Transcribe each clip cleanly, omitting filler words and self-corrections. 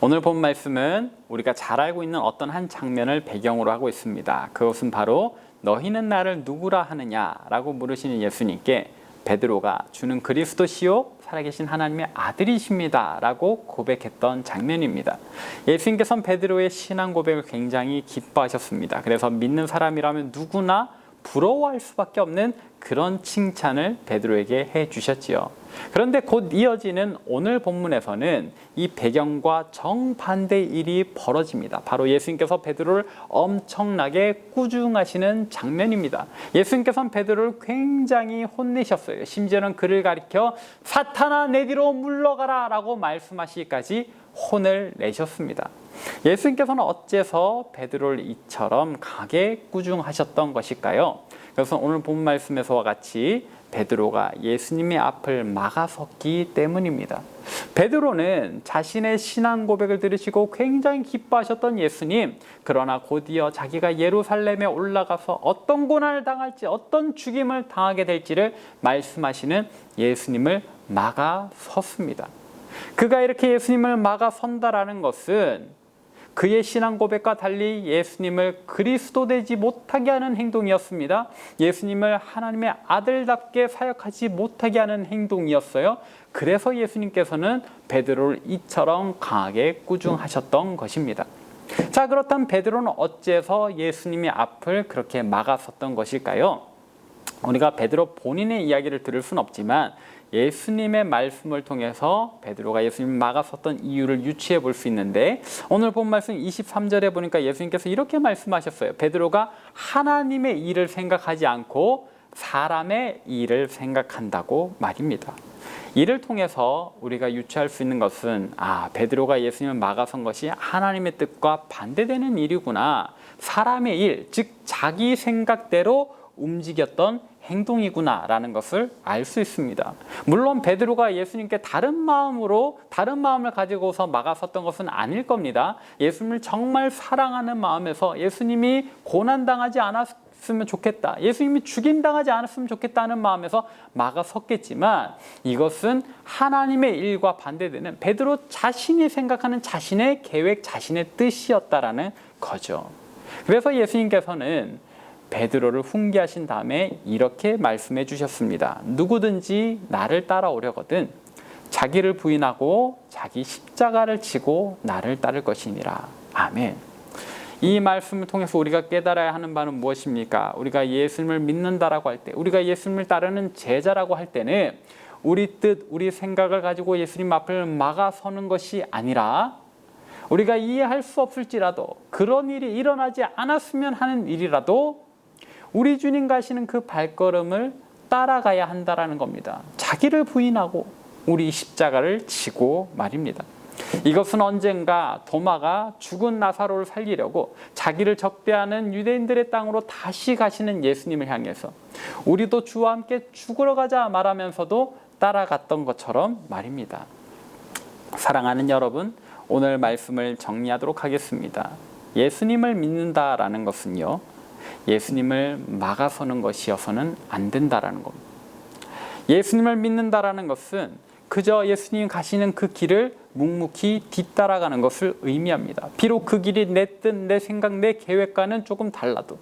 오늘 본 말씀은 우리가 잘 알고 있는 어떤 한 장면을 배경으로 하고 있습니다. 그것은 바로 너희는 나를 누구라 하느냐라고 물으시는 예수님께 베드로가 주는 그리스도시요 살아계신 하나님의 아들이십니다 라고 고백했던 장면입니다. 예수님께서는 베드로의 신앙 고백을 굉장히 기뻐하셨습니다. 그래서 믿는 사람이라면 누구나 부러워할 수밖에 없는 그런 칭찬을 베드로에게 해주셨지요. 그런데 곧 이어지는 오늘 본문에서는 이 배경과 정반대의 일이 벌어집니다. 바로 예수님께서 베드로를 엄청나게 꾸중하시는 장면입니다. 예수님께서는 베드로를 굉장히 혼내셨어요. 심지어는 그를 가리켜 사탄아 내 뒤로 물러가라 라고 말씀하시기까지 혼을 내셨습니다. 예수님께서는 어째서 베드로를 이처럼 강하게 꾸중하셨던 것일까요? 그래서 오늘 본 말씀에서와 같이 베드로가 예수님의 앞을 막아섰기 때문입니다. 베드로는 자신의 신앙 고백을 들으시고 굉장히 기뻐하셨던 예수님, 그러나 곧이어 자기가 예루살렘에 올라가서 어떤 고난을 당할지 어떤 죽임을 당하게 될지를 말씀하시는 예수님을 막아섰습니다. 그가 이렇게 예수님을 막아선다라는 것은 그의 신앙 고백과 달리 예수님을 그리스도 되지 못하게 하는 행동이었습니다. 예수님을 하나님의 아들답게 사역하지 못하게 하는 행동이었어요. 그래서 예수님께서는 베드로를 이처럼 강하게 꾸중하셨던 것입니다. 자, 그렇다면 베드로는 어째서 예수님의 앞을 그렇게 막아섰던 것일까요? 우리가 베드로 본인의 이야기를 들을 수는 없지만 예수님의 말씀을 통해서 베드로가 예수님을 막아섰던 이유를 유추해 볼 수 있는데, 오늘 본 말씀 23절에 보니까 예수님께서 이렇게 말씀하셨어요. 베드로가 하나님의 일을 생각하지 않고 사람의 일을 생각한다고 말입니다. 이를 통해서 우리가 유추할 수 있는 것은 베드로가 예수님을 막아선 것이 하나님의 뜻과 반대되는 일이구나, 사람의 일, 즉 자기 생각대로 움직였던 행동이구나 라는 것을 알 수 있습니다. 물론 베드로가 예수님께 다른 마음을 가지고서 막아섰던 것은 아닐 겁니다. 예수님을 정말 사랑하는 마음에서 예수님이 고난당하지 않았으면 좋겠다, 예수님이 죽임당하지 않았으면 좋겠다는 마음에서 막아섰겠지만, 이것은 하나님의 일과 반대되는 베드로 자신이 생각하는 자신의 계획, 자신의 뜻이었다라는 거죠. 그래서 예수님께서는 베드로를 훈계하신 다음에 이렇게 말씀해 주셨습니다. 누구든지 나를 따라오려거든 자기를 부인하고 자기 십자가를 지고 나를 따를 것이니라. 아멘. 이 말씀을 통해서 우리가 깨달아야 하는 바는 무엇입니까? 우리가 예수님을 믿는다라고 할 때, 우리가 예수님을 따르는 제자라고 할 때는 우리 뜻, 우리 생각을 가지고 예수님 앞을 막아서는 것이 아니라, 우리가 이해할 수 없을지라도, 그런 일이 일어나지 않았으면 하는 일이라도 우리 주님 가시는 그 발걸음을 따라가야 한다라는 겁니다. 자기를 부인하고 우리 십자가를 지고 말입니다. 이것은 언젠가 도마가 죽은 나사로를 살리려고 자기를 적대하는 유대인들의 땅으로 다시 가시는 예수님을 향해서 우리도 주와 함께 죽으러 가자 말하면서도 따라갔던 것처럼 말입니다. 사랑하는 여러분, 오늘 말씀을 정리하도록 하겠습니다. 예수님을 믿는다라는 것은요, 예수님을 막아서는 것이어서는 안 된다라는 겁니다. 예수님을 믿는다라는 것은 그저 예수님 가시는 그 길을 묵묵히 뒤따라가는 것을 의미합니다. 비록 그 길이 내 뜻, 내 생각, 내 계획과는 조금 달라도,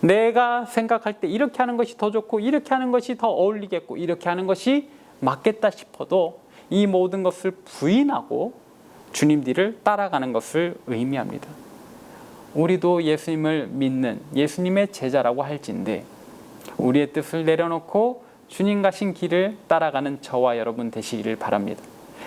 내가 생각할 때 이렇게 하는 것이 더 좋고 이렇게 하는 것이 더 어울리겠고 이렇게 하는 것이 맞겠다 싶어도 이 모든 것을 부인하고 주님 뒤를 따라가는 것을 의미합니다. 우리도 예수님을 믿는 예수님의 제자라고 할진데 우리의 뜻을 내려놓고 주님 가신 길을 따라가는 저와 여러분 되시기를 바랍니다.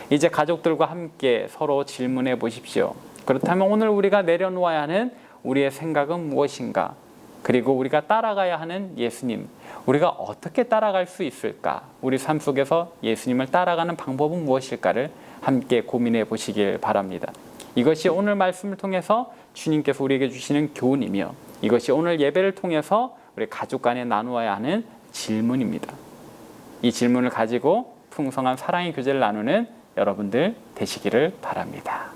이제 가족들과 함께 서로 질문해 보십시오. 그렇다면 오늘 우리가 내려놓아야 하는 우리의 생각은 무엇인가? 그리고 우리가 따라가야 하는 예수님, 우리가 어떻게 따라갈 수 있을까? 우리 삶 속에서 예수님을 따라가는 방법은 무엇일까를 함께 고민해 보시길 바랍니다. 이것이 오늘 말씀을 통해서 주님께서 우리에게 주시는 교훈이며, 이것이 오늘 예배를 통해서 우리 가족 간에 나누어야 하는 질문입니다. 이 질문을 가지고 풍성한 사랑의 교제를 나누는 여러분들 되시기를 바랍니다.